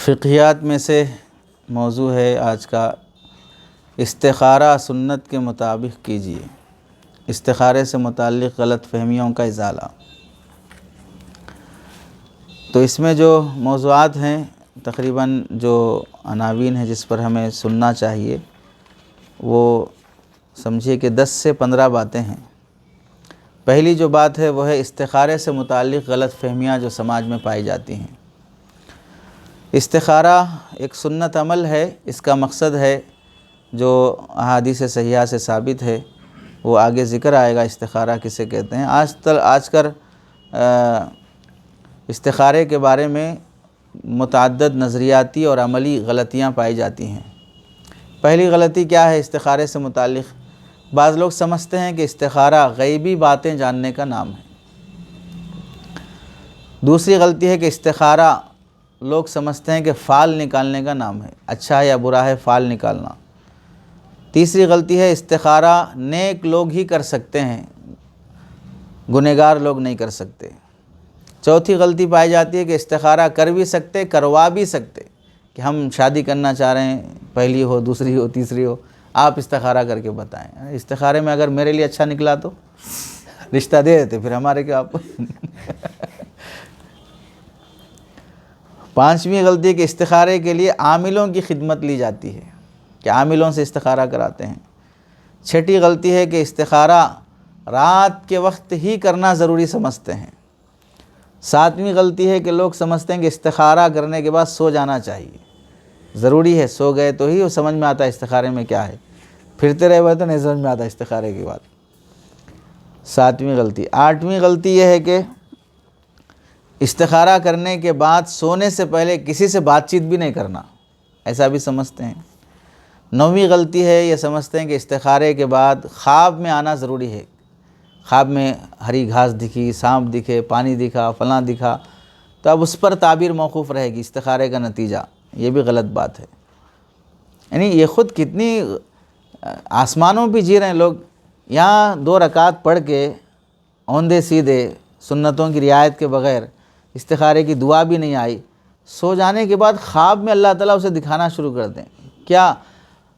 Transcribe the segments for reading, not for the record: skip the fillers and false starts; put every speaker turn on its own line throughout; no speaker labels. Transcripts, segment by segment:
فقہیات میں سے موضوع ہے آج کا استخارہ سنت کے مطابق کیجیے، استخارے سے متعلق غلط فہمیوں کا ازالہ۔ تو اس میں جو موضوعات ہیں تقریباً جو عناوین ہیں جس پر ہمیں سننا چاہیے وہ سمجھیے کہ 10 سے 15 باتیں ہیں۔ پہلی جو بات ہے وہ ہے استخارے سے متعلق غلط فہمیاں جو سماج میں پائی جاتی ہیں۔ استخارہ ایک سنت عمل ہے، اس کا مقصد ہے جو احادیث صحیحہ سے ثابت ہے، وہ آگے ذکر آئے گا استخارہ کسے کہتے ہیں۔ آج کل استخارے کے بارے میں متعدد نظریاتی اور عملی غلطیاں پائی جاتی ہیں۔ پہلی غلطی کیا ہے استخارے سے متعلق؟ بعض لوگ سمجھتے ہیں کہ استخارہ غیبی باتیں جاننے کا نام ہے۔ دوسری غلطی ہے کہ استخارہ لوگ سمجھتے ہیں کہ فال نکالنے کا نام ہے، اچھا ہے یا برا ہے فال نکالنا۔ تیسری غلطی ہے استخارہ نیک لوگ ہی کر سکتے ہیں، گنہگار لوگ نہیں کر سکتے۔ چوتھی غلطی پائی جاتی ہے کہ استخارہ کر بھی سکتے، کروا بھی سکتے، کہ ہم شادی کرنا چاہ رہے ہیں، پہلی ہو، دوسری ہو، تیسری ہو، آپ استخارہ کر کے بتائیں۔ استخارے میں اگر میرے لیے اچھا نکلا تو رشتہ دے دیتے، پھر ہمارے کیا آپ۔ پانچویں غلطی ہے کہ استخارے کے لیے عاملوں کی خدمت لی جاتی ہے، کہ عاملوں سے استخارہ کراتے ہیں۔ چھٹی غلطی ہے کہ استخارہ رات کے وقت ہی کرنا ضروری سمجھتے ہیں۔ ساتویں غلطی ہے کہ لوگ سمجھتے ہیں کہ استخارہ کرنے کے بعد سو جانا چاہیے، ضروری ہے، سو گئے تو ہی وہ سمجھ میں آتا ہے استخارے میں کیا ہے، پھرتے رہے ہوئے تو نہیں سمجھ میں آتا استخارے کے بعد۔ ساتویں غلطی۔ آٹھویں غلطی یہ ہے کہ استخارہ کرنے کے بعد سونے سے پہلے کسی سے بات چیت بھی نہیں کرنا، ایسا بھی سمجھتے ہیں۔ نویں غلطی ہے یہ سمجھتے ہیں کہ استخارے کے بعد خواب میں آنا ضروری ہے، خواب میں ہری گھاس دکھی، سانپ دکھے، پانی دکھا، فلاں دکھا، تو اب اس پر تعبیر موقوف رہے گی استخارے کا نتیجہ، یہ بھی غلط بات ہے۔ یعنی یہ خود کتنی آسمانوں پہ جی رہے ہیں لوگ، یہاں 2 رکعت پڑھ کے اوندھے سیدھے سنتوں کی رعایت کے بغیر استخارے کی دعا بھی نہیں آئی، سو جانے کے بعد خواب میں اللہ تعالیٰ اسے دکھانا شروع کر دیں۔ کیا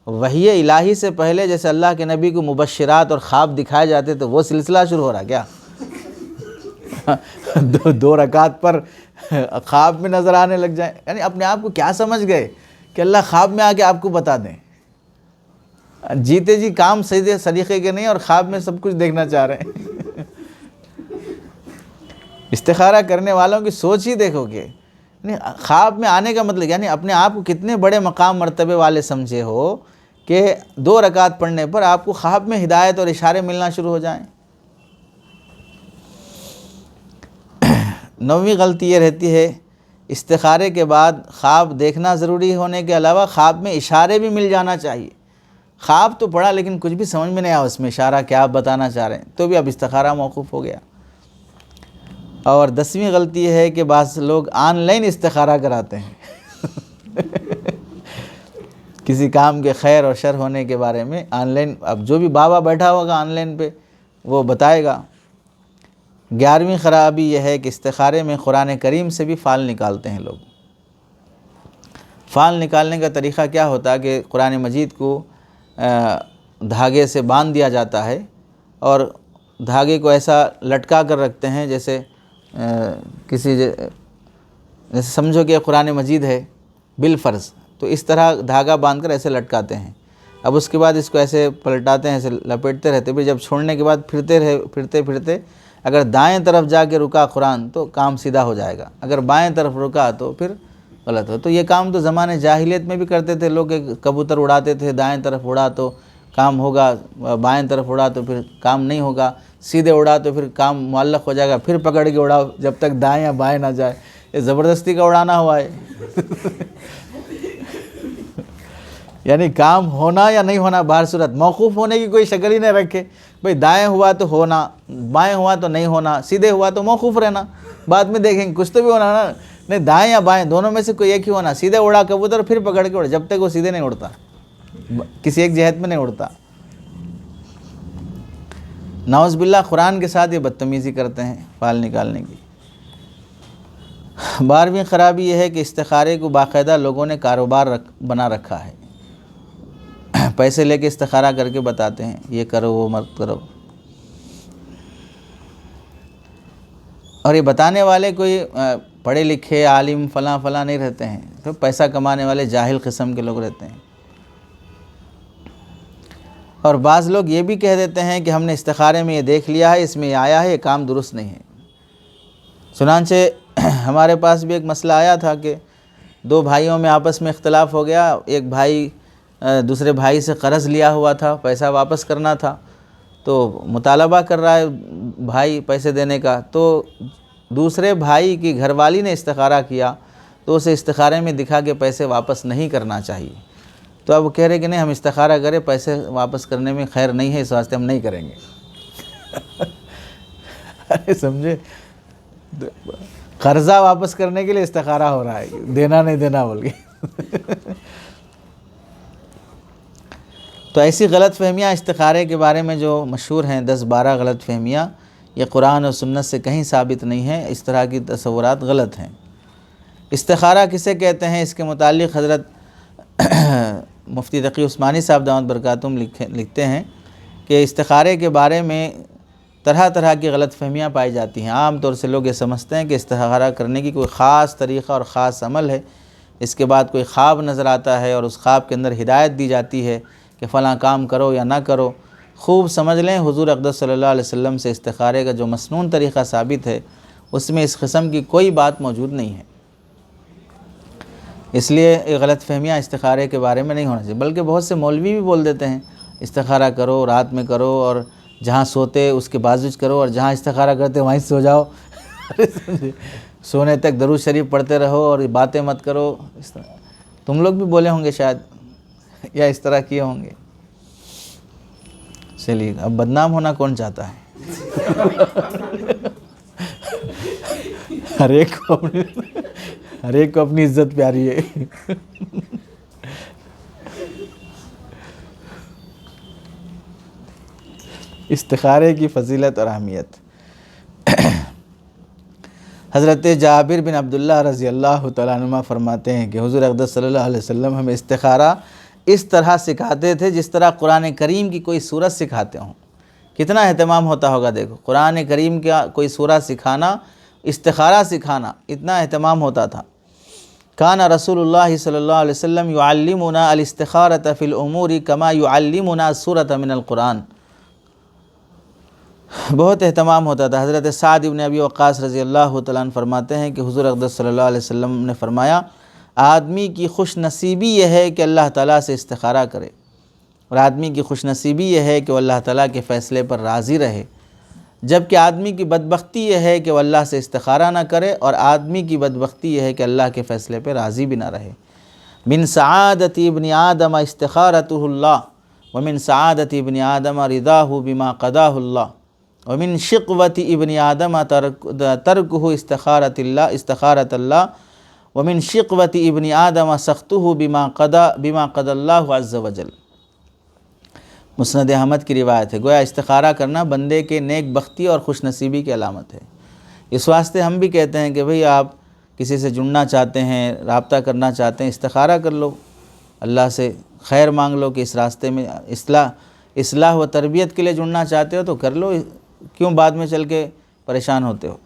وحی الہی سے پہلے جیسے اللہ کے نبی کو مبشرات اور خواب دکھائے جاتے تو وہ سلسلہ شروع ہو رہا کیا؟ 2 رکعت پر خواب میں نظر آنے لگ جائیں، یعنی اپنے آپ کو کیا سمجھ گئے کہ اللہ خواب میں آ کے آپ کو بتا دیں؟ جیتے جی کام سیدھے سلیقے کے نہیں اور خواب میں سب کچھ دیکھنا چاہ رہے ہیں۔ استخارہ کرنے والوں کی سوچ ہی دیکھو کہ خواب میں آنے کا مطلب یعنی اپنے آپ کو کتنے بڑے مقام مرتبے والے سمجھے ہو کہ 2 رکعت پڑھنے پر آپ کو خواب میں ہدایت اور اشارے ملنا شروع ہو جائیں۔ 9ویں غلطی یہ رہتی ہے استخارے کے بعد خواب دیکھنا ضروری ہونے کے علاوہ خواب میں اشارے بھی مل جانا چاہیے۔ خواب تو پڑھا لیکن کچھ بھی سمجھ میں نہیں آیا اس میں اشارہ کیا آپ بتانا چاہ رہے ہیں، تو بھی اب استخارہ موقوف ہو گیا۔ اور 10ویں غلطی یہ ہے کہ بعض لوگ آن لائن استخارہ کراتے ہیں۔ کسی کام کے خیر اور شر ہونے کے بارے میں آن لائن، اب جو بھی بابا بیٹھا ہوگا آن لائن پہ وہ بتائے گا۔ 11ویں خرابی یہ ہے کہ استخارے میں قرآن کریم سے بھی فال نکالتے ہیں لوگ۔ فال نکالنے کا طریقہ کیا ہوتا ہے کہ قرآن مجید کو دھاگے سے باندھ دیا جاتا ہے اور دھاگے کو ایسا لٹکا کر رکھتے ہیں جیسے جیسے سمجھو کہ قرآن مجید ہے بالفرض، تو اس طرح دھاگا باندھ کر ایسے لٹکاتے ہیں۔ اب اس کے بعد اس کو ایسے پلٹاتے ہیں، ایسے لپیٹتے رہتے، پھر جب چھوڑنے کے بعد پھرتے پھرتے اگر دائیں طرف جا کے رکا قرآن تو کام سیدھا ہو جائے گا، اگر بائیں طرف رکا تو پھر غلط ہو۔ تو یہ کام تو زمانے جاہلیت میں بھی کرتے تھے لوگ، کبوتر اڑاتے تھے، دائیں طرف اڑا تو کام ہوگا، بائیں طرف اڑا تو پھر کام نہیں ہوگا، سیدھے اڑا تو پھر کام معلق ہو جائے گا، پھر پکڑ کے اڑاؤ جب تک دائیں یا بائیں نہ جائے۔ یہ زبردستی کا اڑانا ہوا ہے۔ یعنی کام ہونا یا نہیں ہونا بہر صورت موقوف ہونے کی کوئی شکل ہی نہیں رکھے، بھئی دائیں ہوا تو ہونا، بائیں ہوا تو نہیں ہونا، سیدھے ہوا تو موقوف رہنا، بعد میں دیکھیں گے کچھ تو بھی ہونا نا، نہیں دائیں یا بائیں دونوں میں سے کوئی ایک ہی ہونا، سیدھے اڑا کبوتر پھر پکڑ کے اڑا، جب تک وہ سیدھے نہیں اڑتا، کسی ایک جہت میں نہیں اڑتا۔ نعوذ باللہ قرآن کے ساتھ یہ بدتمیزی کرتے ہیں فال نکالنے کی۔ 12ویں خرابی یہ ہے کہ استخارے کو باقاعدہ لوگوں نے کاروبار بنا رکھا ہے، پیسے لے کے استخارہ کر کے بتاتے ہیں یہ کرو وہ مت کرو، اور یہ بتانے والے کوئی پڑھے لکھے عالم فلاں فلاں نہیں رہتے ہیں، تو پیسہ کمانے والے جاہل قسم کے لوگ رہتے ہیں۔ اور بعض لوگ یہ بھی کہہ دیتے ہیں کہ ہم نے استخارے میں یہ دیکھ لیا ہے، اس میں یہ آیا ہے، یہ کام درست نہیں ہے۔ چنانچہ ہمارے پاس بھی ایک مسئلہ آیا تھا کہ دو بھائیوں میں آپس میں اختلاف ہو گیا، ایک بھائی دوسرے بھائی سے قرض لیا ہوا تھا، پیسہ واپس کرنا تھا، تو مطالبہ کر رہا ہے بھائی پیسے دینے کا، تو دوسرے بھائی کی گھر والی نے استخارہ کیا تو اسے استخارے میں دکھا کہ پیسے واپس نہیں کرنا چاہیے، تو اب وہ کہہ رہے کہ نہیں ہم استخارہ کریں، پیسے واپس کرنے میں خیر نہیں ہے، اس واسطے ہم نہیں کریں گے۔ ارے سمجھے، قرضہ واپس کرنے کے لیے استخارہ ہو رہا ہے، دینا نہیں دینا بول کے۔ تو ایسی غلط فہمیاں استخارے کے بارے میں جو مشہور ہیں 10-12 غلط فہمیاں، یہ قرآن و سنت سے کہیں ثابت نہیں ہے، اس طرح کی تصورات غلط ہیں۔ استخارہ کسے کہتے ہیں، اس کے متعلق حضرت مفتی تقی عثمانی صاحب دامت برکاتہم لکھتے ہیں کہ استخارے کے بارے میں طرح طرح کی غلط فہمیاں پائی جاتی ہیں۔ عام طور سے لوگ یہ سمجھتے ہیں کہ استخارہ کرنے کی کوئی خاص طریقہ اور خاص عمل ہے، اس کے بعد کوئی خواب نظر آتا ہے اور اس خواب کے اندر ہدایت دی جاتی ہے کہ فلاں کام کرو یا نہ کرو۔ خوب سمجھ لیں، حضور اقدس صلی اللہ علیہ وسلم سے استخارے کا جو مسنون طریقہ ثابت ہے، اس میں اس قسم کی کوئی بات موجود نہیں ہے۔ اس لیے یہ غلط فہمیاں استخارے کے بارے میں نہیں ہونا چاہیے، بلکہ بہت سے مولوی بھی بول دیتے ہیں استخارہ کرو، رات میں کرو، اور جہاں سوتے اس کے بازو کرو، اور جہاں استخارہ کرتے وہیں سو جاؤ۔ سونے تک درود شریف پڑھتے رہو اور باتیں مت کرو۔ اس طرح تم لوگ بھی بولے ہوں گے شاید، یا اس طرح کیے ہوں گے۔ چلیے، اب بدنام ہونا کون چاہتا ہے؟ ہر ایک کو اپنی عزت پیاری ہے۔ استخارے کی فضیلت اور اہمیت۔ حضرت جابر بن عبداللہ رضی اللہ تعالیٰ عنہ فرماتے ہیں کہ حضور اقدس صلی اللہ علیہ وسلم ہمیں استخارہ اس طرح سکھاتے تھے جس طرح قرآن کریم کی کوئی سورت سکھاتے ہوں۔ کتنا اہتمام ہوتا ہوگا، دیکھو قرآن کریم کا کوئی سورہ سکھانا، استخارہ سکھانا، اتنا اہتمام ہوتا تھا۔ کان رسول اللہ صلی اللہ علیہ وسلم یعلمنا الاستخارۃ فی الامور کما یعلمنا السورۃ من القرآن۔ بہت اہتمام ہوتا تھا۔ حضرت سعد بن ابی وقاص رضی اللہ تعالیٰ عنہ فرماتے ہیں کہ حضور اقدس صلی اللہ علیہ وسلم نے فرمایا، آدمی کی خوش نصیبی یہ ہے کہ اللہ تعالیٰ سے استخارہ کرے، اور آدمی کی خوش نصیبی یہ ہے کہ وہ اللہ تعالیٰ کے فیصلے پر راضی رہے، جبکہ آدمی کی بدبختی یہ ہے کہ وہ اللہ سے استخارہ نہ کرے، اور آدمی کی بدبختی یہ ہے کہ اللہ کے فیصلے پہ راضی بھی نہ رہے۔ من سعادت ابن آدم استخارتہ اللہ، ومن سعادت ابن آدم رضاہ بما قضاہ اللہ، ومن شقوت ابن آدم ترکہ استخارت اللہ، ومن شقوت ابن آدم سختہ بما قضى اللہ عز وجل۔ مسند احمد کی روایت ہے۔ گویا استخارہ کرنا بندے کے نیک بختی اور خوش نصیبی کی علامت ہے۔ اس واسطے ہم بھی کہتے ہیں کہ بھئی آپ کسی سے جڑنا چاہتے ہیں، رابطہ کرنا چاہتے ہیں، استخارہ کر لو، اللہ سے خیر مانگ لو کہ اس راستے میں اصلاح و تربیت کے لیے جڑنا چاہتے ہو تو کر لو، کیوں بعد میں چل کے پریشان ہوتے ہو۔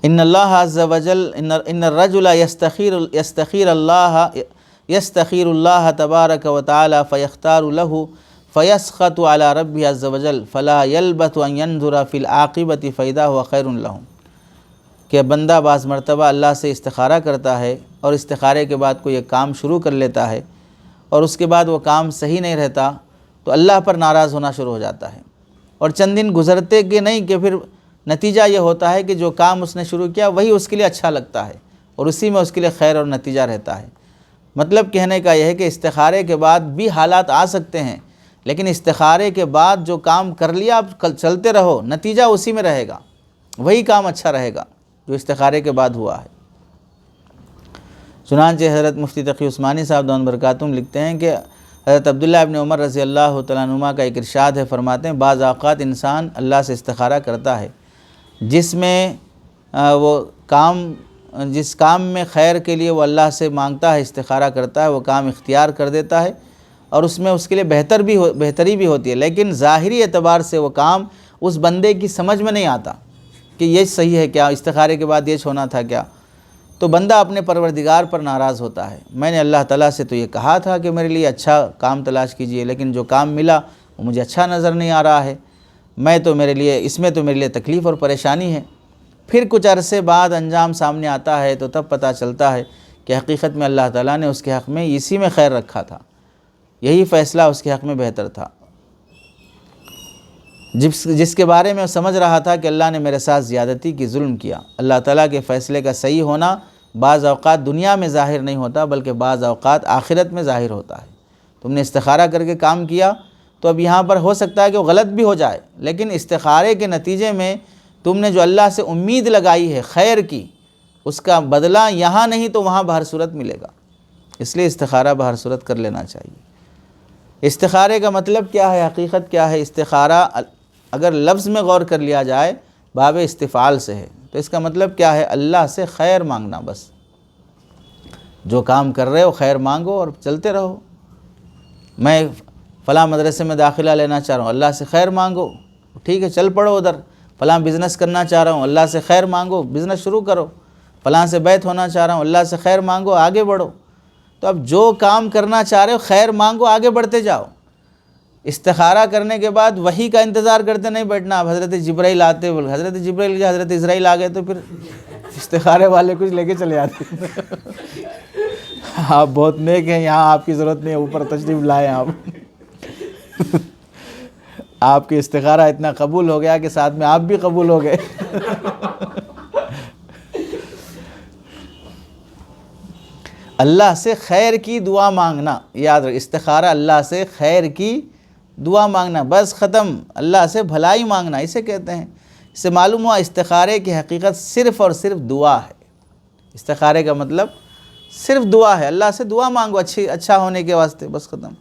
ان اللہ عز وجل ان الرجل یستخیر اللہ تبارک و تعالی فیختار له فیسخط علی ربہ عز وجل فلا یلبث ان ینظر فی العاقبۃ فاذا هو خیر له، کہ بندہ بعض مرتبہ اللہ سے استخارہ کرتا ہے اور استخارے کے بعد کوئی ایک کام شروع کر لیتا ہے اور اس کے بعد وہ کام صحیح نہیں رہتا تو اللہ پر ناراض ہونا شروع ہو جاتا ہے، اور چند دن گزرتے کہ نہیں کہ پھر نتیجہ یہ ہوتا ہے کہ جو کام اس نے شروع کیا وہی اس کے لیے اچھا لگتا ہے اور اسی میں اس کے لیے خیر اور نتیجہ رہتا ہے۔ مطلب کہنے کا یہ ہے کہ استخارے کے بعد بھی حالات آ سکتے ہیں، لیکن استخارے کے بعد جو کام کر لیا آپ چلتے رہو، نتیجہ اسی میں رہے گا، وہی کام اچھا رہے گا جو استخارے کے بعد ہوا ہے۔ چنانچہ حضرت مفتی تقی عثمانی صاحب دامت برکاتہم لکھتے ہیں کہ حضرت عبداللہ ابن عمر رضی اللہ تعالیٰ عنہما کا ایک ارشاد ہے، فرماتے ہیں بعض اوقات انسان اللہ سے استخارہ کرتا ہے جس میں وہ کام جس کام میں خیر کے لیے وہ اللہ سے مانگتا ہے، استخارہ کرتا ہے، وہ کام اختیار کر دیتا ہے اور اس میں اس کے لیے بہتری بھی ہوتی ہے، لیکن ظاہری اعتبار سے وہ کام اس بندے کی سمجھ میں نہیں آتا کہ یہ صحیح ہے کیا، استخارے کے بعد یہ ہونا تھا کیا، تو بندہ اپنے پروردگار پر ناراض ہوتا ہے۔ میں نے اللہ تعالیٰ سے تو یہ کہا تھا کہ میرے لیے اچھا کام تلاش کیجئے، لیکن جو کام ملا وہ مجھے اچھا نظر نہیں آ رہا ہے، اس میں تو میرے لیے تکلیف اور پریشانی ہے۔ پھر کچھ عرصے بعد انجام سامنے آتا ہے تو تب پتہ چلتا ہے کہ حقیقت میں اللہ تعالیٰ نے اس کے حق میں اسی میں خیر رکھا تھا، یہی فیصلہ اس کے حق میں بہتر تھا۔ جس کے بارے میں وہ سمجھ رہا تھا کہ اللہ نے میرے ساتھ زیادتی کی، ظلم کیا، اللہ تعالیٰ کے فیصلے کا صحیح ہونا بعض اوقات دنیا میں ظاہر نہیں ہوتا بلکہ بعض اوقات آخرت میں ظاہر ہوتا ہے۔ تم نے استخارہ کر کے کام کیا تو اب یہاں پر ہو سکتا ہے کہ وہ غلط بھی ہو جائے، لیکن استخارے کے نتیجے میں تم نے جو اللہ سے امید لگائی ہے خیر کی، اس کا بدلہ یہاں نہیں تو وہاں بہر صورت ملے گا، اس لیے استخارہ بہر صورت کر لینا چاہیے۔ استخارے کا مطلب کیا ہے، حقیقت کیا ہے؟ استخارہ اگر لفظ میں غور کر لیا جائے باب استفعال سے ہے، تو اس کا مطلب کیا ہے؟ اللہ سے خیر مانگنا، بس جو کام کر رہے ہو خیر مانگو اور چلتے رہو۔ میں فلاں مدرسے میں داخلہ لینا چاہ رہا ہوں، اللہ سے خیر مانگو، ٹھیک ہے چل پڑو ادھر۔ فلاں بزنس کرنا چاہ رہا ہوں، اللہ سے خیر مانگو، بزنس شروع کرو۔ فلاں سے بیعت ہونا چاہ رہا ہوں، اللہ سے خیر مانگو، آگے بڑھو۔ تو اب جو کام کرنا چاہ رہے ہو خیر مانگو، آگے بڑھتے جاؤ۔ استخارہ کرنے کے بعد وحی کا انتظار کرتے نہیں بیٹھنا، اب حضرت جبرائیل آتے، حضرت جبرائیل حضرت اسرائیل آ گئے تو پھر استخارے والے کچھ لے کے چلے آتے۔ آپ بہت نیک ہیں، یہاں آپ کی ضرورت نہیں ہے، اوپر تشریف لائیں آپ۔ آپ کی استخارہ اتنا قبول ہو گیا کہ ساتھ میں آپ بھی قبول ہو گئے۔ اللہ سے خیر کی دعا مانگنا، یاد رکھ، استخارہ اللہ سے خیر کی دعا مانگنا، بس ختم، اللہ سے بھلائی مانگنا اسے کہتے ہیں۔ اس سے معلوم ہوا استخارے کی حقیقت صرف اور صرف دعا ہے۔ استخارے کا مطلب صرف دعا ہے، اللہ سے دعا مانگو اچھا ہونے کے واسطے، بس ختم۔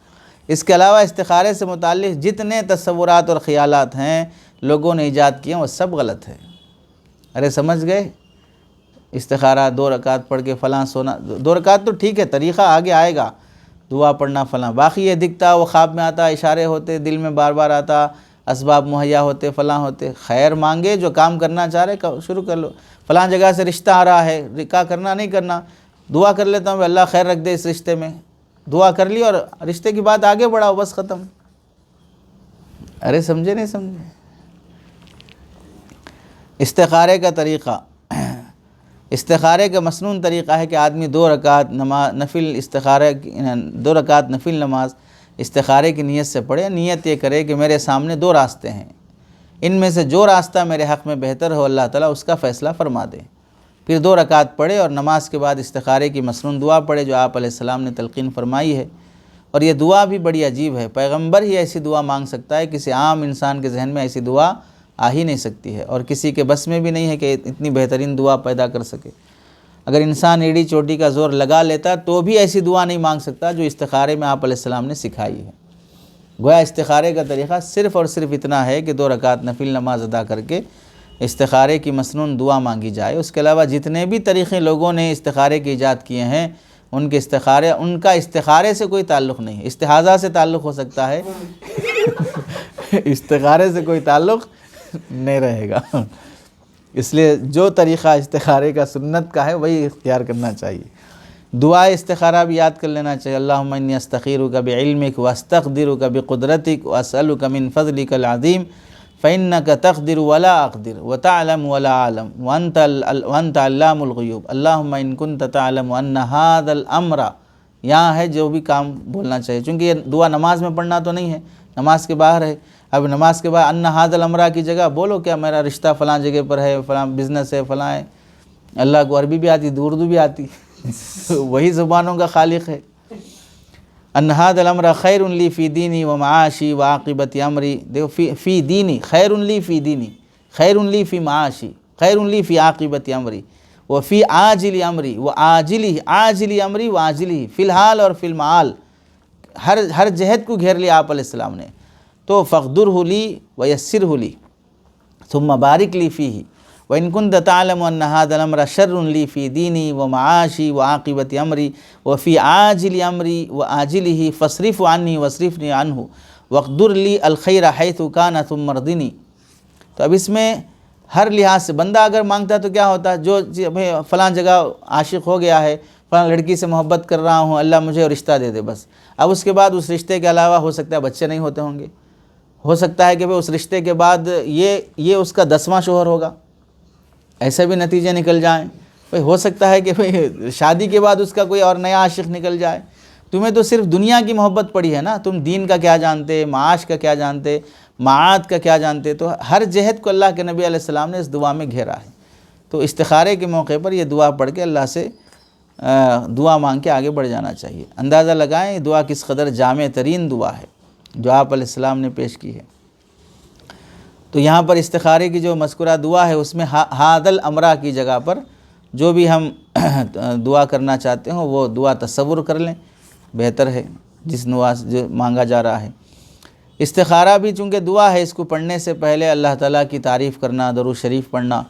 اس کے علاوہ استخارے سے متعلق جتنے تصورات اور خیالات ہیں لوگوں نے ایجاد کیے ہیں وہ سب غلط ہے۔ ارے سمجھ گئے؟ استخارہ 2 رکعت پڑھ کے فلاں سونا، 2 رکعت تو ٹھیک ہے، طریقہ آگے آئے گا، دعا پڑھنا فلاں، باقی یہ دکھتا وہ خواب میں آتا، اشارے ہوتے، دل میں بار بار آتا، اسباب مہیا ہوتے، فلاں ہوتے۔ خیر مانگے، جو کام کرنا چاہ رہے شروع کر لو۔ فلاں جگہ سے رشتہ آ رہا ہے، نکاح کرنا نہیں کرنا، دعا کر لیتا ہوں کہ اللہ خیر رکھ دے اس رشتے میں، دعا کر لی اور رشتے کی بات آگے بڑھاؤ، بس ختم۔ ارے سمجھے نہیں سمجھے؟ استخارے کا طریقہ، استخارے کا مسنون طریقہ ہے کہ آدمی 2 رکعت نفل نماز استخارے کی نیت سے پڑھے۔ نیت یہ کرے کہ میرے سامنے 2 راستے ہیں، ان میں سے جو راستہ میرے حق میں بہتر ہو اللہ تعالیٰ اس کا فیصلہ فرما دے۔ پھر 2 رکعت پڑھے اور نماز کے بعد استخارے کی مسنون دعا پڑھے جو آپ علیہ السلام نے تلقین فرمائی ہے۔ اور یہ دعا بھی بڑی عجیب ہے، پیغمبر ہی ایسی دعا مانگ سکتا ہے، کسی عام انسان کے ذہن میں ایسی دعا آ ہی نہیں سکتی ہے، اور کسی کے بس میں بھی نہیں ہے کہ اتنی بہترین دعا پیدا کر سکے۔ اگر انسان ایڑی چوٹی کا زور لگا لیتا تو بھی ایسی دعا نہیں مانگ سکتا جو استخارے میں آپ علیہ السلام نے سکھائی ہے۔ گویا استخارے کا طریقہ صرف اور صرف اتنا ہے کہ 2 رکعت نفل نماز ادا کر کے استخارے کی مسنون دعا مانگی جائے۔ اس کے علاوہ جتنے بھی طریقے لوگوں نے استخارے کے ایجاد کیے ہیں ان کا استخارے سے کوئی تعلق نہیں ہے، استحاضہ سے تعلق ہو سکتا ہے، استخارے سے کوئی تعلق نہیں رہے گا۔ اس لیے جو طریقہ استخارے کا سنت کا ہے وہی اختیار کرنا چاہیے۔ دعا استخارہ بھی یاد کر لینا چاہیے، اللہم انی استخیرک بعلمک واستقدرک بقدرتک واسألک من فضلک العظیم فإنک تقدر ولا اقدر وتعلم ولا اعلم وانت علام الغیوب اللہم ان کنت تعلم ان هذا الامر، یہاں ہے جو بھی کام بولنا چاہیے، چونکہ یہ دعا نماز میں پڑھنا تو نہیں ہے، نماز کے باہر ہے۔ اب نماز کے بعد ان هذا الامر کی جگہ بولو کیا میرا رشتہ فلاں جگہ پر ہے، فلاں بزنس ہے، فلاں ہے۔ اللہ کو عربی بھی آتی، اردو بھی آتی، وہی زبانوں کا خالق ہے۔ ان هذا الامر خیر لی فی دینی و معاشی و عاقبت امری، دیکھو فی دینی خیر لی فی دینی، خیر لی فی معاشی، خیر لی فی عاقبت امری، و فی عاجل امری و عاجل امری و عاجلی، فی الحال اور فی المعال، ہر جہت کو گھیر لیا آپ علیہ السلام نے۔ تو فقدرہ لی و یسرہ لی ثم بارک لی فیہ وَإِن كُنْتَ تَعْلَمُ أَنَّ هَذَا الْأَمْرَ شَرٌّ لِّي فِي دِينِي وَمَعَاشِي وَعَاقِبَةِ أَمْرِي وَفِي عَاجِلِ أَمْرِي وَآجِلِهِ فَاصْرِفْ عَنِّي وَاصْرِفْنِي عَنْهُ وَاقْدُرْ لِي الْخَيْرَ حَيْثُ كَانَ ثُمَّ ارْضِنِي۔ تو اب اس میں ہر لحاظ سے بندہ اگر مانگتا تو کیا ہوتا، جو فلاں جگہ عاشق ہو گیا ہے، فلاں لڑکی سے محبت کر رہا ہوں، اللہ مجھے رشتہ دے دے بس۔ اب اس کے بعد اس رشتے کے علاوہ ہو سکتا ہے بچے نہیں ہوتے ہوں گے، ہو سکتا ہے کہ اس رشتے کے بعد یہ اس کا 10واں شوہر ہوگا، ایسے بھی نتیجے نکل جائیں۔ ہو سکتا ہے کہ شادی کے بعد اس کا کوئی اور نیا عاشق نکل جائے۔ تمہیں تو صرف دنیا کی محبت پڑی ہے نا، تم دین کا کیا جانتے، معاش کا کیا جانتے، معاد کا کیا جانتے۔ تو ہر جہت کو اللہ کے نبی علیہ السلام نے اس دعا میں گھیرا ہے۔ تو استخارے کے موقع پر یہ دعا پڑھ کے اللہ سے دعا مانگ کے آگے بڑھ جانا چاہیے۔ اندازہ لگائیں یہ دعا کس قدر جامع ترین دعا ہے جو آپ علیہ السلام نے پیش کی ہے۔ تو یہاں پر استخارے کی جو مذکورہ دعا ہے اس میں ہاد الامرہ کی جگہ پر جو بھی ہم دعا کرنا چاہتے ہوں وہ دعا تصور کر لیں، بہتر ہے جس دعا جو مانگا جا رہا ہے۔ استخارہ بھی چونکہ دعا ہے، اس کو پڑھنے سے پہلے اللہ تعالیٰ کی تعریف کرنا، درود شریف پڑھنا،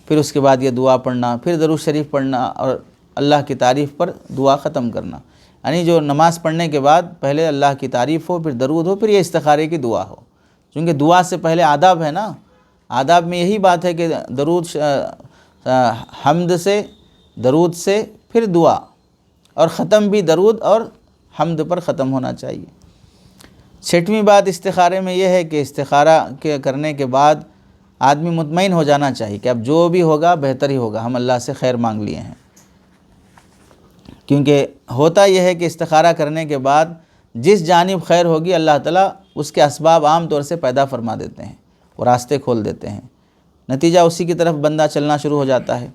پھر اس کے بعد یہ دعا پڑھنا، پھر درود شریف پڑھنا اور اللہ کی تعریف پر دعا ختم کرنا۔ یعنی جو نماز پڑھنے کے بعد پہلے اللہ کی تعریف ہو، پھر درود ہو، پھر یہ استخارے کی دعا ہو۔ چونکہ دعا سے پہلے آداب ہے نا، آداب میں یہی بات ہے کہ درود حمد سے، درود سے پھر دعا، اور ختم بھی درود اور حمد پر ختم ہونا چاہیے۔ 6ویں بات استخارے میں یہ ہے کہ استخارہ کے کرنے کے بعد آدمی مطمئن ہو جانا چاہیے کہ اب جو بھی ہوگا بہتر ہی ہوگا، ہم اللہ سے خیر مانگ لیے ہیں۔ کیونکہ ہوتا یہ ہے کہ استخارہ کرنے کے بعد جس جانب خیر ہوگی اللہ تعالیٰ اس کے اسباب عام طور سے پیدا فرما دیتے ہیں، وہ راستے کھول دیتے ہیں، نتیجہ اسی کی طرف بندہ چلنا شروع ہو جاتا ہے۔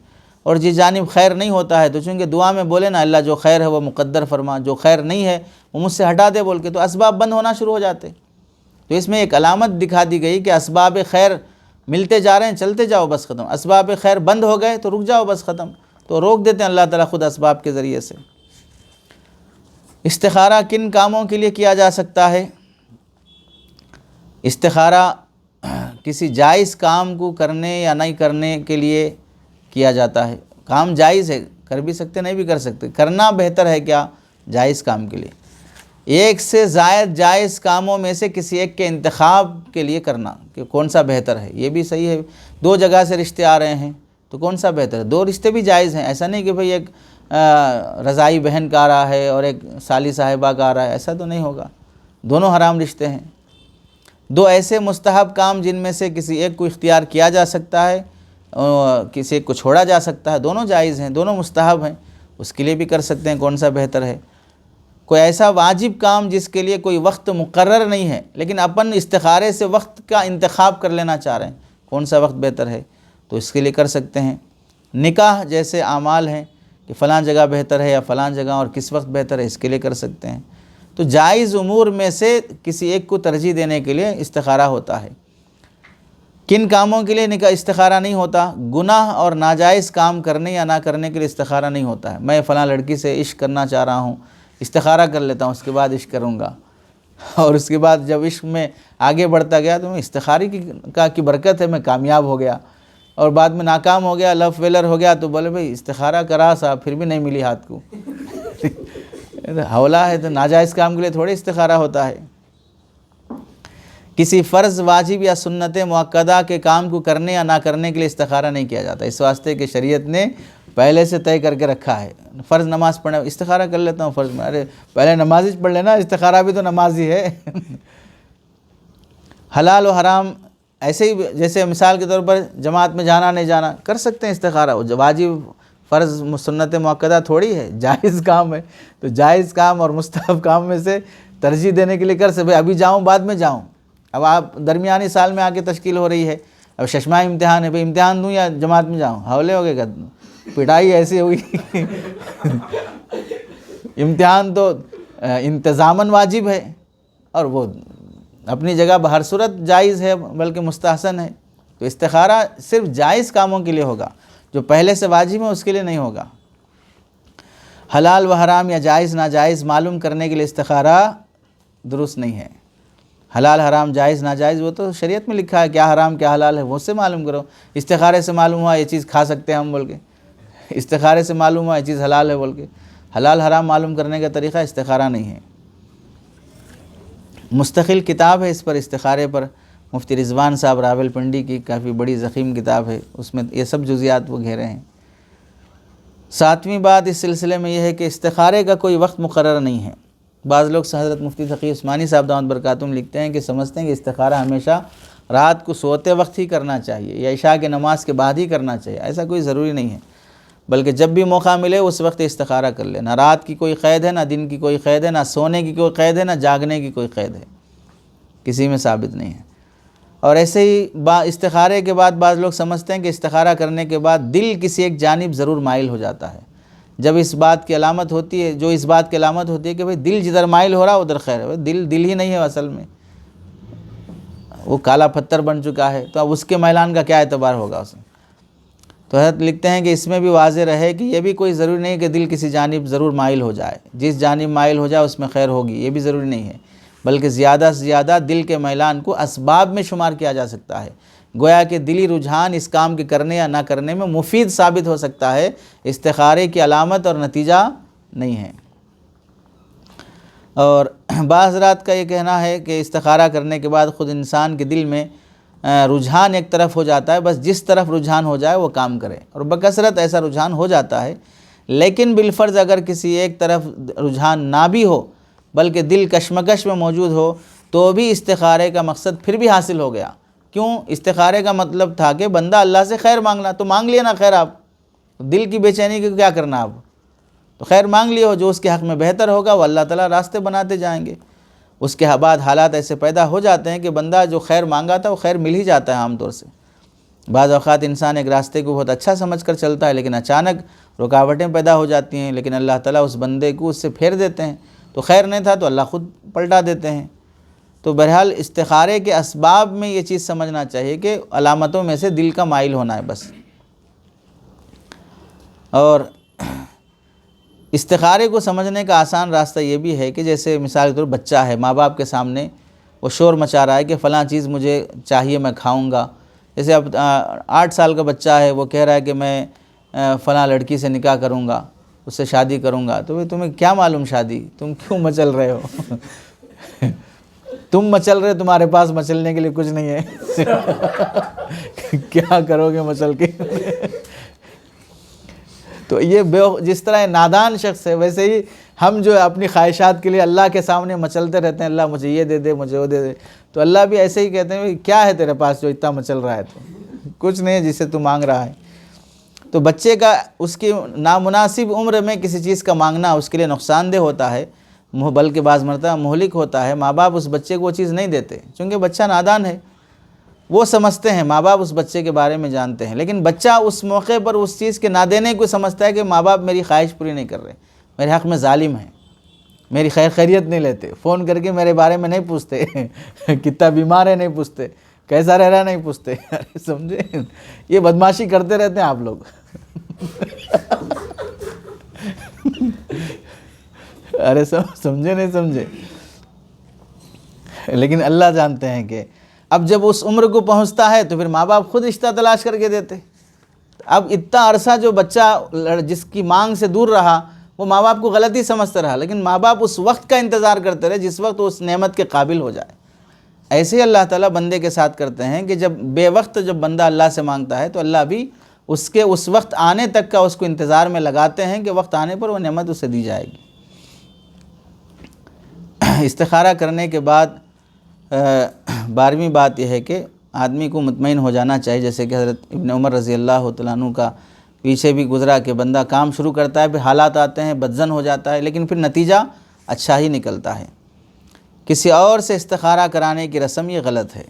اور جس جانب خیر نہیں ہوتا ہے تو چونکہ دعا میں بولے نا اللہ جو خیر ہے وہ مقدر فرما، جو خیر نہیں ہے وہ مجھ سے ہٹا دے بول کے، تو اسباب بند ہونا شروع ہو جاتے۔ تو اس میں ایک علامت دکھا دی گئی کہ اسباب خیر ملتے جا رہے ہیں، چلتے جاؤ بس ختم، اسباب خیر بند ہو گئے تو رک جاؤ بس ختم، تو روک دیتے ہیں اللہ تعالیٰ خود اسباب کے ذریعے سے۔ استخارہ کن کاموں کے لیے کیا جا سکتا ہے؟ استخارہ کسی جائز کام کو کرنے یا نہیں کرنے کے لیے کیا جاتا ہے۔ کام جائز ہے، کر بھی سکتے نہیں بھی کر سکتے، کرنا بہتر ہے کیا جائز کام کے لیے۔ ایک سے زائد جائز کاموں میں سے کسی ایک کے انتخاب کے لیے کرنا کہ کون سا بہتر ہے، یہ بھی صحیح ہے۔ 2 جگہ سے رشتے آ رہے ہیں تو کون سا بہتر ہے؟ 2 رشتے بھی جائز ہیں، ایسا نہیں کہ بھئی ایک رضائی بہن کا آ رہا ہے اور ایک سالی صاحبہ کا آ رہا ہے، ایسا تو نہیں ہوگا، دونوں حرام رشتے ہیں۔ 2 ایسے مستحب کام جن میں سے کسی ایک کو اختیار کیا جا سکتا ہے، کسی ایک کو چھوڑا جا سکتا ہے، دونوں جائز ہیں، دونوں مستحب ہیں، اس کے لیے بھی کر سکتے ہیں کون سا بہتر ہے۔ کوئی ایسا واجب کام جس کے لیے کوئی وقت مقرر نہیں ہے لیکن اپن استخارے سے وقت کا انتخاب کر لینا چاہ رہے ہیں، کون سا وقت بہتر ہے، تو اس کے لیے کر سکتے ہیں۔ نکاح جیسے اعمال ہیں کہ فلاں جگہ بہتر ہے یا فلاں جگہ اور کس وقت بہتر ہے، اس کے لیے کر سکتے ہیں۔ تو جائز امور میں سے کسی ایک کو ترجیح دینے کے لیے استخارہ ہوتا ہے۔ کن کاموں کے لیے استخارہ نہیں ہوتا؟ گناہ اور ناجائز کام کرنے یا نہ کرنے کے لیے استخارہ نہیں ہوتا ہے۔ میں فلاں لڑکی سے عشق کرنا چاہ رہا ہوں، استخارہ کر لیتا ہوں، اس کے بعد عشق کروں گا، اور اس کے بعد جب عشق میں آگے بڑھتا گیا تو استخارے کی برکت ہے میں کامیاب ہو گیا، اور بعد میں ناکام ہو گیا، لو فیلر ہو گیا، تو بولے بھئی استخارہ کرا صاحب پھر بھی نہیں ملی ہاتھ کو۔ حولہ ہے تو ناجائز کام کے لیے تھوڑی استخارہ ہوتا ہے۔ کسی فرض، واجب یا سنت مؤکدہ کے کام کو کرنے یا نہ کرنے کے لیے استخارہ نہیں کیا جاتا، اس واسطے کہ شریعت نے پہلے سے طے کر کے رکھا ہے۔ فرض نماز پڑھنے استخارہ کر لیتا ہوں فرض میں، ارے پہلے نماز ہی پڑھ لینا، استخارہ بھی تو نماز ہی ہے۔ حلال و حرام ایسے ہی، جیسے مثال کے طور پر جماعت میں جانا نہیں جانا، کر سکتے ہیں استخارہ، واجب فرض سنت مؤکدہ تھوڑی ہے، جائز کام ہے، تو جائز کام اور مستحب کام میں سے ترجیح دینے کے لیے کر سکتے، ابھی جاؤں بعد میں جاؤں۔ اب آپ درمیانی سال میں آ کے تشکیل ہو رہی ہے، اب ششمہ امتحان ہے، بھئی امتحان دوں یا جماعت میں جاؤں، حولے ہو گئے گا، پٹائی ایسی ہوئی۔ امتحان تو انتظاماً واجب ہے، اور وہ اپنی جگہ بہر صورت جائز ہے بلکہ مستحسن ہے۔ تو استخارہ صرف جائز کاموں کے لیے ہوگا، جو پہلے سے واجب ہے اس کے لیے نہیں ہوگا۔ حلال و حرام یا جائز ناجائز معلوم کرنے کے لیے استخارہ درست نہیں ہے۔ حلال حرام جائز ناجائز وہ تو شریعت میں لکھا ہے، کیا حرام کیا حلال ہے وہ سے معلوم کرو۔ استخارے سے معلوم ہوا یہ چیز کھا سکتے ہیں ہم بول کے، استخارے سے معلوم ہوا یہ چیز حلال ہے بول کے۔ حلال حرام معلوم کرنے کا طریقہ استخارہ نہیں ہے۔ مستقل کتاب ہے اس پر، استخارے پر، مفتی رضوان صاحب راول پنڈی کی کافی بڑی ضخیم کتاب ہے، اس میں یہ سب جزیات وہ گھیرے ہیں۔ ساتویں بات اس سلسلے میں یہ ہے کہ استخارے کا کوئی وقت مقرر نہیں ہے۔ بعض لوگ حضرت مفتی تقی عثمانی صاحب دامت برکاتہم لکھتے ہیں کہ سمجھتے ہیں کہ استخارہ ہمیشہ رات کو سوتے وقت ہی کرنا چاہیے یا عشاء کی نماز کے بعد ہی کرنا چاہیے، ایسا کوئی ضروری نہیں ہے، بلکہ جب بھی موقع ملے اس وقت استخارہ کر لے۔ نہ رات کی کوئی قید ہے، نہ دن کی کوئی قید ہے، نہ سونے کی کوئی قید ہے، نہ جاگنے کی کوئی قید ہے، کسی میں ثابت نہیں ہے۔ اور ایسے ہی استخارے کے بعد بعض لوگ سمجھتے ہیں کہ استخارہ کرنے کے بعد دل کسی ایک جانب ضرور مائل ہو جاتا ہے، جب اس بات کی علامت ہوتی ہے، جو اس بات کی علامت ہوتی ہے کہ بھئی دل جدھر مائل ہو رہا ادھر خیر ہے، دل ہی نہیں ہے اصل میں، وہ کالا پتھر بن چکا ہے، تو اب اس کے میلان کا کیا اعتبار ہوگا اس میں۔ تو حضرت لکھتے ہیں کہ اس میں بھی واضح رہے کہ یہ بھی کوئی ضروری نہیں کہ دل کسی جانب ضرور مائل ہو جائے، جس جانب مائل ہو جائے اس میں خیر ہوگی، یہ بھی ضروری نہیں ہے، بلکہ زیادہ سے زیادہ دل کے میلان کو اسباب میں شمار کیا جا سکتا ہے، گویا کہ دلی رجحان اس کام کے کرنے یا نہ کرنے میں مفید ثابت ہو سکتا ہے، استخارے کی علامت اور نتیجہ نہیں ہے۔ اور بعض حضرات کا یہ کہنا ہے کہ استخارہ کرنے کے بعد خود انسان کے دل میں رجحان ایک طرف ہو جاتا ہے، بس جس طرف رجحان ہو جائے وہ کام کرے، اور بکثرت ایسا رجحان ہو جاتا ہے، لیکن بالفرض اگر کسی ایک طرف رجحان نہ بھی ہو بلکہ دل کشمکش میں موجود ہو تو بھی استخارے کا مقصد پھر بھی حاصل ہو گیا۔ کیوں؟ استخارے کا مطلب تھا کہ بندہ اللہ سے خیر مانگنا، تو مانگ لیا نا خیر، آپ دل کی بے چینی کو کیا کرنا، آپ تو خیر مانگ لیے ہو، جو اس کے حق میں بہتر ہوگا وہ اللہ تعالیٰ راستے بناتے جائیں گے۔ اس کے بعد حالات ایسے پیدا ہو جاتے ہیں کہ بندہ جو خیر مانگا تھا وہ خیر مل ہی جاتا ہے عام طور سے۔ بعض اوقات انسان ایک راستے کو بہت اچھا سمجھ کر چلتا ہے، لیکن اچانک رکاوٹیں پیدا ہو جاتی ہیں، لیکن اللہ تعالیٰ اس بندے کو اس سے پھیر دیتے ہیں، تو خیر نہیں تھا تو اللہ خود پلٹا دیتے ہیں۔ تو بہرحال استخارے کے اسباب میں یہ چیز سمجھنا چاہیے کہ علامتوں میں سے دل کا مائل ہونا ہے بس۔ اور استخارے کو سمجھنے کا آسان راستہ یہ بھی ہے کہ جیسے مثال کے طور پر بچہ ہے، ماں باپ کے سامنے وہ شور مچا رہا ہے کہ فلاں چیز مجھے چاہیے، میں کھاؤں گا۔ جیسے اب 8 سال کا بچہ ہے، وہ کہہ رہا ہے کہ میں فلاں لڑکی سے نکاح کروں گا، اس سے شادی کروں گا، تو تمہیں کیا معلوم شادی، تم کیوں مچل رہے ہو؟ تم مچل رہے، تمہارے پاس مچلنے کے لیے کچھ نہیں ہے، کیا کرو گے مچل کے؟ تو یہ جس طرح نادان شخص ہے، ویسے ہی ہم جو اپنی خواہشات کے لیے اللہ کے سامنے مچلتے رہتے ہیں، اللہ مجھے یہ دے دے، مجھے وہ دے دے، تو اللہ بھی ایسے ہی کہتے ہیں کیا ہے تیرے پاس جو اتنا مچل رہا ہے، تو کچھ نہیں ہے جسے تو مانگ رہا ہے۔ تو بچے کا اس کی نامناسب عمر میں کسی چیز کا مانگنا اس کے لیے نقصان دہ ہوتا ہے، بلکہ بعض مرتبہ مہلک ہوتا ہے۔ ماں باپ اس بچے کو وہ چیز نہیں دیتے، چونکہ بچہ نادان ہے، وہ سمجھتے ہیں، ماں باپ اس بچے کے بارے میں جانتے ہیں، لیکن بچہ اس موقع پر اس چیز کے نہ دینے کو سمجھتا ہے کہ ماں باپ میری خواہش پوری نہیں کر رہے، میرے حق میں ظالم ہیں، میری خیریت نہیں لیتے، فون کر کے میرے بارے میں نہیں پوچھتے، کتنا بیمار ہے نہیں پوچھتے، کیسا رہ رہا نہیں پوچھتے، سمجھے؟ یہ بدماشی کرتے رہتے ہیں آپ لوگ۔ ارے سمجھے نہیں سمجھے؟ لیکن اللہ جانتے ہیں کہ اب جب اس عمر کو پہنچتا ہے تو پھر ماں باپ خود رشتہ تلاش کر کے دیتے۔ اب اتنا عرصہ جو بچہ جس کی مانگ سے دور رہا وہ ماں باپ کو غلطی سمجھتا رہا، لیکن ماں باپ اس وقت کا انتظار کرتے رہے جس وقت وہ اس نعمت کے قابل ہو جائے۔ ایسے ہی اللہ تعالیٰ بندے کے ساتھ کرتے ہیں کہ جب بے وقت جب بندہ اللہ سے مانگتا ہے تو اللہ بھی اس کے اس وقت آنے تک کا اس کو انتظار میں لگاتے ہیں کہ وقت آنے پر وہ نعمت اسے دی جائے گی۔ استخارہ کرنے کے بعد 12ویں بات یہ ہے کہ آدمی کو مطمئن ہو جانا چاہیے، جیسے کہ حضرت ابن عمر رضی اللہ تعالیٰ عنہ کا پیچھے بھی گزرا کہ بندہ کام شروع کرتا ہے، پھر حالات آتے ہیں، بدظن ہو جاتا ہے، لیکن پھر نتیجہ اچھا ہی نکلتا ہے۔ کسی اور سے استخارہ کرانے کی رسم یہ غلط ہے،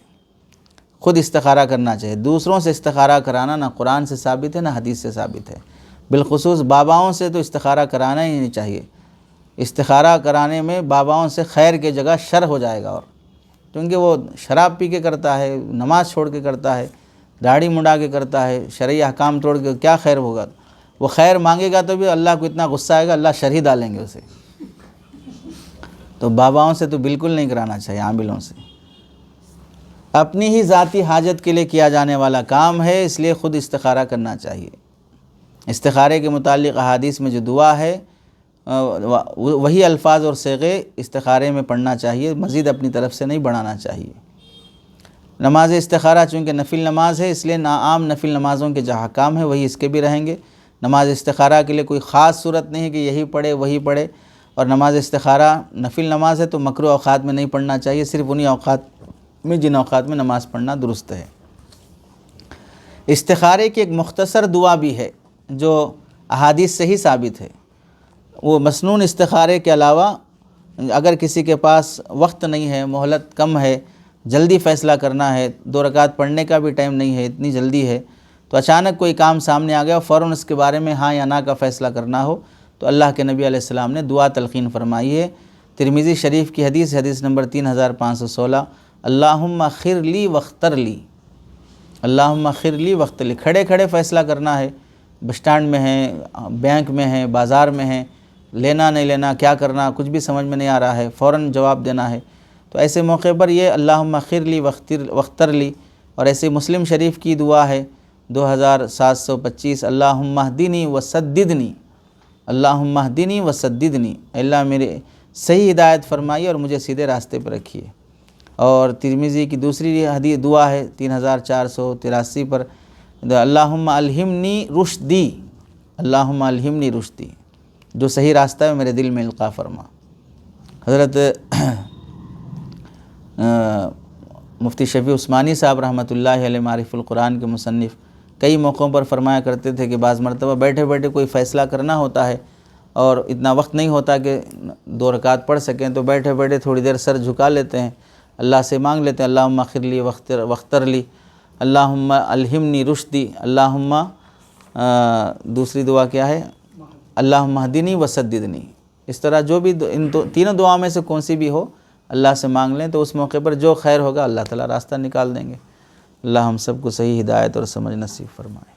خود استخارہ کرنا چاہیے۔ دوسروں سے استخارہ کرانا نہ قرآن سے ثابت ہے نہ حدیث سے ثابت ہے، بالخصوص باباؤں سے تو استخارہ کرانا ہی نہیں چاہیے۔ استخارہ کرانے میں باباؤں سے خیر کی جگہ شر ہو جائے گا، اور کیونکہ وہ شراب پی کے کرتا ہے، نماز چھوڑ کے کرتا ہے، داڑھی مڈا کے کرتا ہے، شرعی احکام توڑ کے، کیا خیر ہوگا؟ وہ خیر مانگے گا تو بھی اللہ کو اتنا غصہ آئے گا، اللہ شر ہی ڈالیں گے اسے۔ تو باباؤں سے تو بالکل نہیں کرانا چاہیے، عاملوں سے۔ اپنی ہی ذاتی حاجت کے لیے کیا جانے والا کام ہے، اس لیے خود استخارہ کرنا چاہیے۔ استخارے کے متعلق احادیث میں جو دعا ہے وہی الفاظ اور صیغے استخارے میں پڑھنا چاہیے، مزید اپنی طرف سے نہیں بڑھانا چاہیے۔ نماز استخارہ چونکہ نفل نماز ہے، اس لیے عام نفل نمازوں کے جہاں احکام ہے وہی اس کے بھی رہیں گے۔ نماز استخارہ کے لیے کوئی خاص صورت نہیں ہے کہ یہی پڑھے وہی پڑھے، اور نماز استخارہ نفل نماز ہے تو مکروہ اوقات میں نہیں پڑھنا چاہیے، صرف انہی اوقات میں جن اوقات میں نماز پڑھنا درست ہے۔ استخارے کی ایک مختصر دعا بھی ہے جو احادیث سے ہی ثابت ہے۔ وہ مسنون استخارے کے علاوہ اگر کسی کے پاس وقت نہیں ہے، مہلت کم ہے، جلدی فیصلہ کرنا ہے، 2 رکعت پڑھنے کا بھی ٹائم نہیں ہے، اتنی جلدی ہے، تو اچانک کوئی کام سامنے آ گیا اور فوراً اس کے بارے میں ہاں یا نا کا فیصلہ کرنا ہو، تو اللہ کے نبی علیہ السلام نے دعا تلقین فرمائی ہے۔ ترمذی شریف کی حدیث نمبر 3516، اللہم خر لی واختر لی، اللہم خر لی واختر لی۔ کھڑے کھڑے فیصلہ کرنا ہے، بس اسٹینڈ میں ہیں، بینک میں ہیں، بازار میں ہیں، لینا نہیں لینا، کیا کرنا، کچھ بھی سمجھ میں نہیں آ رہا ہے، فوراً جواب دینا ہے، تو ایسے موقع پر یہ اللہم خر لی واختر لی۔ اور ایسے مسلم شریف کی دعا ہے 2725، اللہم اہدنی وسددنی، اللہم اہدنی وسددنی، اللہ میرے صحیح ہدایت فرمائیے اور مجھے سیدھے راستے پر رکھیے۔ اور ترمذی کی دوسری حدیث دعا ہے 3483 پر، اللہم الہمنی رشدی، اللہم الہمنی رشدی، جو صحیح راستہ ہے میرے دل میں القاء فرما۔ حضرت مفتی شفیع عثمانی صاحب رحمۃ اللہ علیہ معارف القرآن کے مصنف کئی موقعوں پر فرمایا کرتے تھے کہ بعض مرتبہ بیٹھے بیٹھے کوئی فیصلہ کرنا ہوتا ہے اور اتنا وقت نہیں ہوتا کہ 2 رکعت پڑھ سکیں، تو بیٹھے بیٹھے تھوڑی دیر سر جھکا لیتے ہیں، اللہ سے مانگ لیتے ہیں اللہم اغفر لی واختر لی، اللہم الہمنی رشدی، اللہم دوسری دعا کیا ہے، اللہم اہدنی وسددنی۔ اس طرح جو بھی ان تینوں دعاؤں میں سے کون سی بھی ہو اللہ سے مانگ لیں، تو اس موقع پر جو خیر ہوگا اللہ تعالیٰ راستہ نکال دیں گے۔ اللہ ہم سب کو صحیح ہدایت اور سمجھ نصیب فرمائے۔